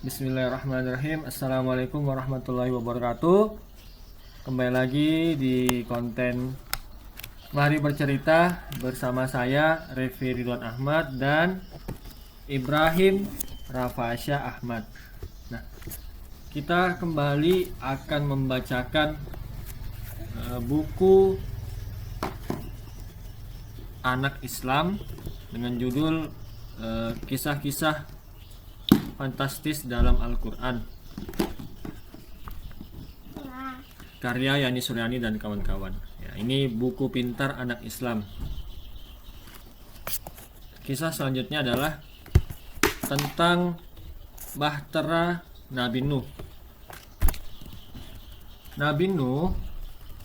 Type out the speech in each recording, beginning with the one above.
Bismillahirrahmanirrahim. Assalamualaikum warahmatullahi wabarakatuh. Kembali lagi di konten Mari Bercerita bersama saya Revi Ridwan Ahmad dan Ibrahim Rafasya Ahmad. Nah, kita kembali akan membacakan buku Anak Islam dengan judul Kisah-kisah Fantastis dalam Al-Quran, karya Yani Suryani dan kawan-kawan. Ya, ini buku pintar anak Islam. Kisah selanjutnya adalah tentang bahtera Nabi Nuh. Nabi Nuh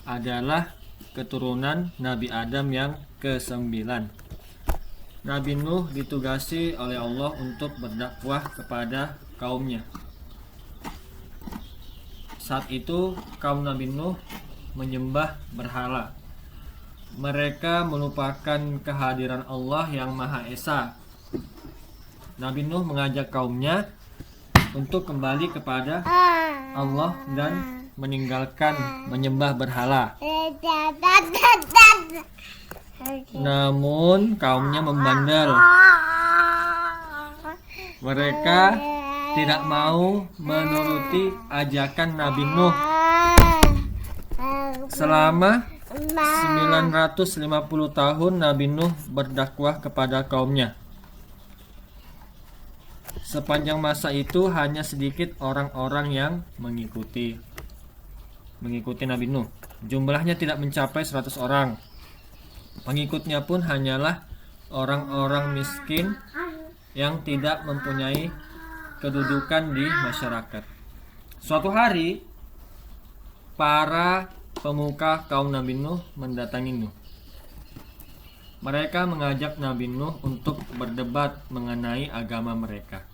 adalah keturunan Nabi Adam yang ke-9. Nabi Nuh ditugasi oleh Allah untuk berdakwah kepada kaumnya. Saat itu kaum Nabi Nuh menyembah berhala. Mereka melupakan kehadiran Allah yang Maha Esa. Nabi Nuh mengajak kaumnya untuk kembali kepada Allah dan meninggalkan menyembah berhala. Namun kaumnya membandel. Mereka tidak mau menuruti ajakan Nabi Nuh. Selama 950 tahun Nabi Nuh berdakwah kepada kaumnya. Sepanjang masa itu hanya sedikit orang-orang yang mengikuti Nabi Nuh. Jumlahnya tidak mencapai 100 orang. Pengikutnya pun hanyalah orang-orang miskin yang tidak mempunyai kedudukan di masyarakat. Suatu hari, para pemuka kaum Nabi Nuh mendatangi Nuh. Mereka mengajak Nabi Nuh untuk berdebat mengenai agama mereka.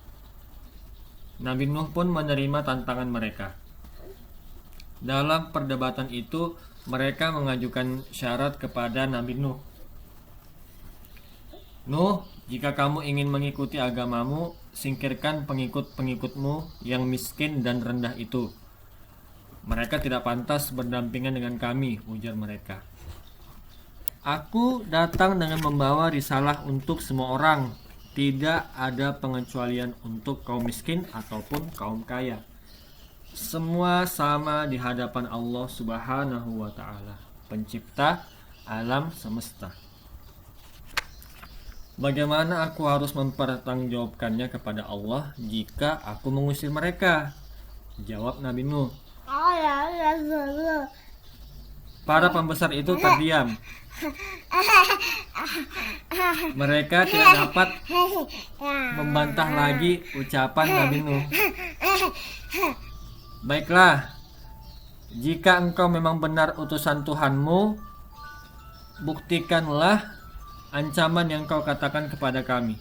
Nabi Nuh pun menerima tantangan mereka. Dalam perdebatan itu, mereka mengajukan syarat kepada Nabi Nuh. Nuh, jika kamu ingin mengikuti agamamu, singkirkan pengikut-pengikutmu yang miskin dan rendah itu. Mereka tidak pantas berdampingan dengan kami, ujar mereka. Aku datang dengan membawa risalah untuk semua orang. Tidak ada pengecualian untuk kaum miskin ataupun kaum kaya. Semua sama di hadapan Allah Subhanahu wa Ta'ala, Pencipta alam semesta. Bagaimana aku harus mempertanggungjawabkannya kepada Allah jika aku mengusir mereka? Jawab Nabi Nuh. Para pembesar itu terdiam. Mereka tidak dapat membantah lagi ucapan Nabi Nuh. Baiklah, jika engkau memang benar utusan Tuhanmu, buktikanlah ancaman yang kau katakan kepada kami.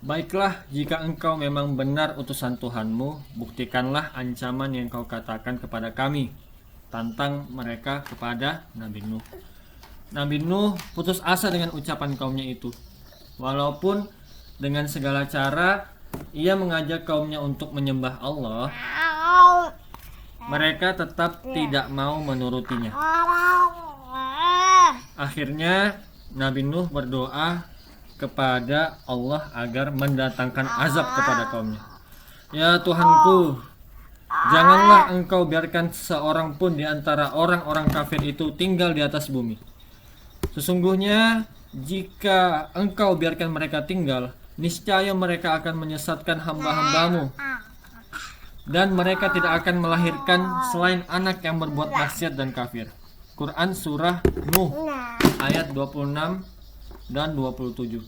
Baiklah, jika engkau memang benar utusan Tuhanmu, buktikanlah ancaman yang kau katakan kepada kami. Tantang mereka kepada Nabi Nuh. Nabi Nuh putus asa dengan ucapan kaumnya itu. Walaupun dengan segala cara ia mengajak kaumnya untuk menyembah Allah, mereka tetap tidak mau menurutinya. Akhirnya Nabi Nuh berdoa kepada Allah agar mendatangkan azab kepada kaumnya. Ya Tuhanku, janganlah engkau biarkan seorang pun di antara orang-orang kafir itu tinggal di atas bumi. Sesungguhnya jika engkau biarkan mereka tinggal, niscaya mereka akan menyesatkan hamba-hambamu, dan mereka tidak akan melahirkan selain anak yang berbuat maksiat dan kafir. Quran Surah Nuh ayat 26 dan 27.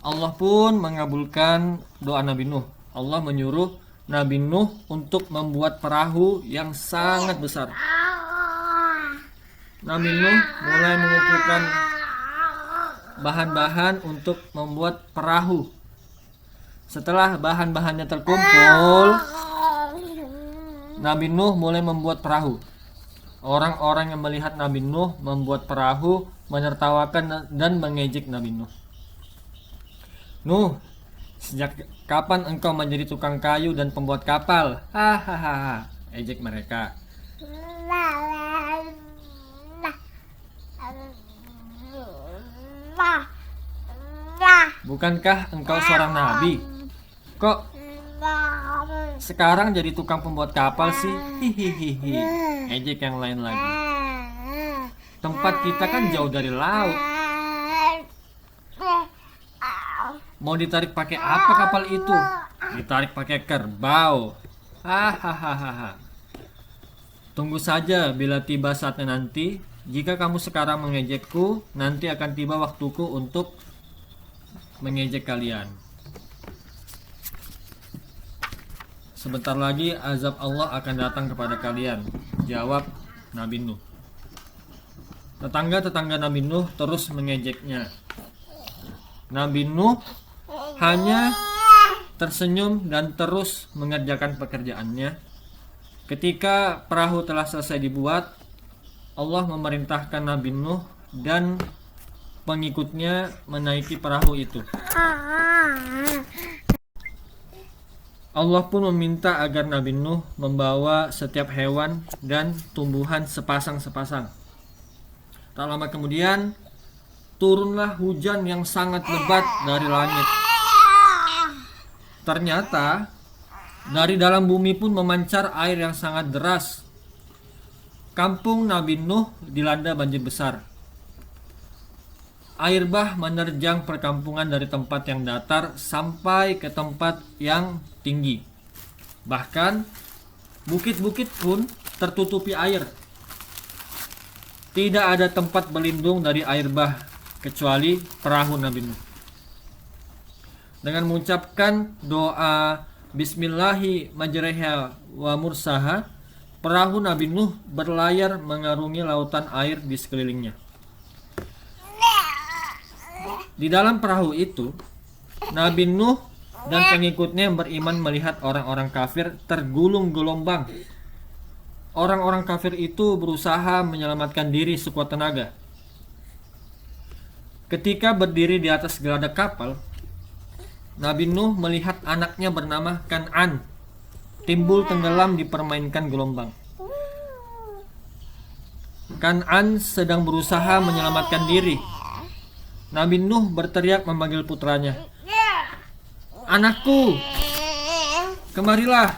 Allah pun mengabulkan doa Nabi Nuh. Allah menyuruh Nabi Nuh untuk membuat perahu yang sangat besar. Nabi Nuh mulai mengumpulkan bahan-bahan untuk membuat perahu. Setelah bahan-bahannya terkumpul, Nabi Nuh mulai membuat perahu. Orang-orang yang melihat Nabi Nuh membuat perahu menertawakan dan mengejek Nabi Nuh. Nuh, Sejak kapan engkau menjadi tukang kayu dan pembuat kapal? Hahaha, ejek mereka. Bukankah engkau seorang nabi? Kok sekarang jadi tukang pembuat kapal sih? Hihihihi, ejek yang lain lagi. Tempat kita kan jauh dari laut. Mau ditarik pakai apa kapal itu? Ditarik pakai kerbau. Hahaha. Tunggu saja bila tiba saatnya nanti. Jika kamu sekarang mengejekku, nanti akan tiba waktuku untuk mengejek kalian. Sebentar lagi azab Allah akan datang kepada kalian, jawab Nabi Nuh. Tetangga-tetangga Nabi Nuh terus mengejeknya. Nabi Nuh hanya tersenyum dan terus mengerjakan pekerjaannya. Ketika perahu telah selesai dibuat, Allah memerintahkan Nabi Nuh dan pengikutnya menaiki perahu itu. Allah pun meminta agar Nabi Nuh membawa setiap hewan dan tumbuhan sepasang-sepasang. Tak lama kemudian, turunlah hujan yang sangat lebat dari langit. Ternyata, dari dalam bumi pun memancar air yang sangat deras. Kampung Nabi Nuh dilanda banjir besar. Air bah menerjang perkampungan dari tempat yang datar sampai ke tempat yang tinggi. Bahkan bukit-bukit pun tertutupi air. Tidak ada tempat berlindung dari air bah kecuali perahu Nabi Nuh. Dengan mengucapkan doa Bismillahi majreha wa mursaha, perahu Nabi Nuh berlayar mengarungi lautan air di sekelilingnya. Di dalam perahu itu, Nabi Nuh dan pengikutnya yang beriman melihat orang-orang kafir tergulung gelombang. Orang-orang kafir itu berusaha menyelamatkan diri sekuat tenaga. Ketika berdiri di atas geladak kapal, Nabi Nuh melihat anaknya bernama Kan'an timbul tenggelam dipermainkan gelombang. Kan'an sedang berusaha menyelamatkan diri. Nabi Nuh berteriak memanggil putranya, "Anakku, kemarilah,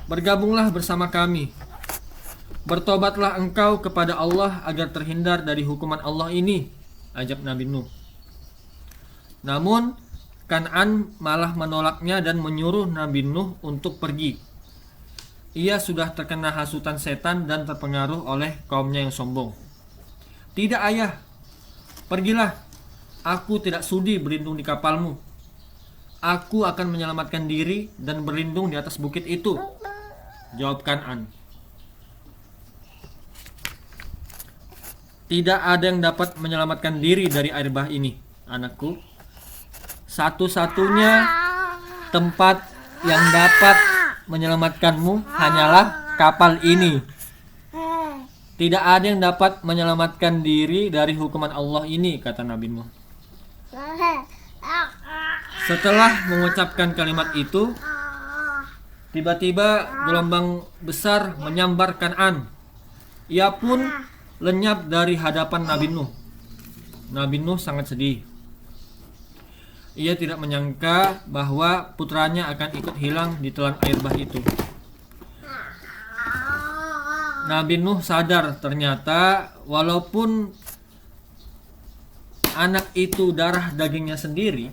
bergabunglah bersama kami. Bertobatlah engkau kepada Allah agar terhindar dari hukuman Allah ini," ajak Nabi Nuh. Namun Kan'an malah menolaknya dan menyuruh Nabi Nuh untuk pergi. Ia sudah terkena hasutan setan dan terpengaruh oleh kaumnya yang sombong. "Tidak ayah, pergilah, aku tidak sudi berlindung di kapalmu. Aku akan menyelamatkan diri dan berlindung di atas bukit itu," jawab Kan'an. "Tidak ada yang dapat menyelamatkan diri dari air bah ini, anakku. Satu-satunya tempat yang dapat menyelamatkanmu hanyalah kapal ini. Tidak ada yang dapat menyelamatkan diri dari hukuman Allah ini," kata Nabi Nuh. Setelah mengucapkan kalimat itu, tiba-tiba gelombang besar menyambar Kan'an. Ia pun lenyap dari hadapan Nabi Nuh. Nabi Nuh sangat sedih. Ia tidak menyangka bahwa putranya akan ikut hilang di telan air bah itu. Nabi Nuh sadar ternyata walaupun anak itu darah dagingnya sendiri,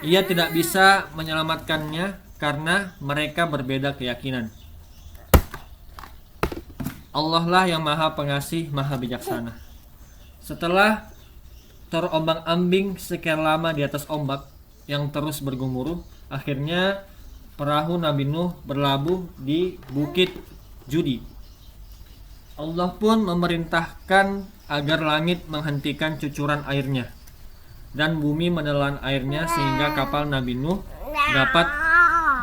ia tidak bisa menyelamatkannya karena mereka berbeda keyakinan. Allah lah yang maha pengasih, maha bijaksana. Setelah terombang-ambing sekian lama di atas ombak yang terus bergemuruh, akhirnya perahu Nabi Nuh berlabuh di Bukit Judi. Allah pun memerintahkan agar langit menghentikan cucuran airnya dan bumi menelan airnya sehingga kapal Nabi Nuh dapat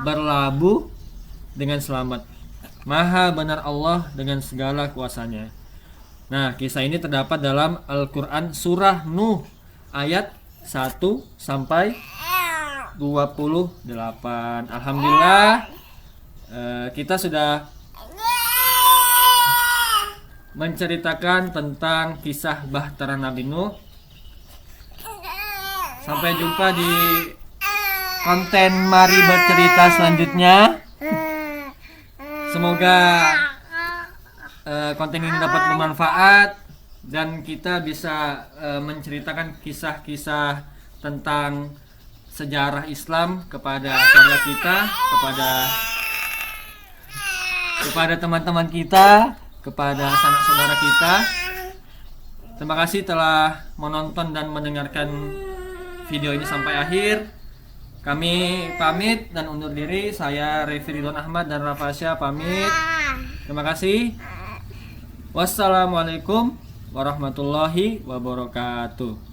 berlabuh dengan selamat. Maha benar Allah dengan segala kuasanya. Nah, kisah ini terdapat dalam Al-Quran surah Nuh ayat 1 sampai 28. Alhamdulillah kita sudah menceritakan tentang kisah Bahtera Nabi Nuh. Sampai jumpa di konten Mari Bercerita selanjutnya. Semoga konten ini dapat bermanfaat dan kita bisa menceritakan kisah-kisah tentang sejarah Islam kepada keluarga kita, kepada teman-teman kita, kepada sanak saudara kita. Terima kasih telah menonton dan mendengarkan video ini sampai akhir. Kami pamit dan undur diri. Saya Revi Ridwan Ahmad dan Rafasya pamit. Terima kasih. Wassalamualaikum warahmatullahi wabarakatuh.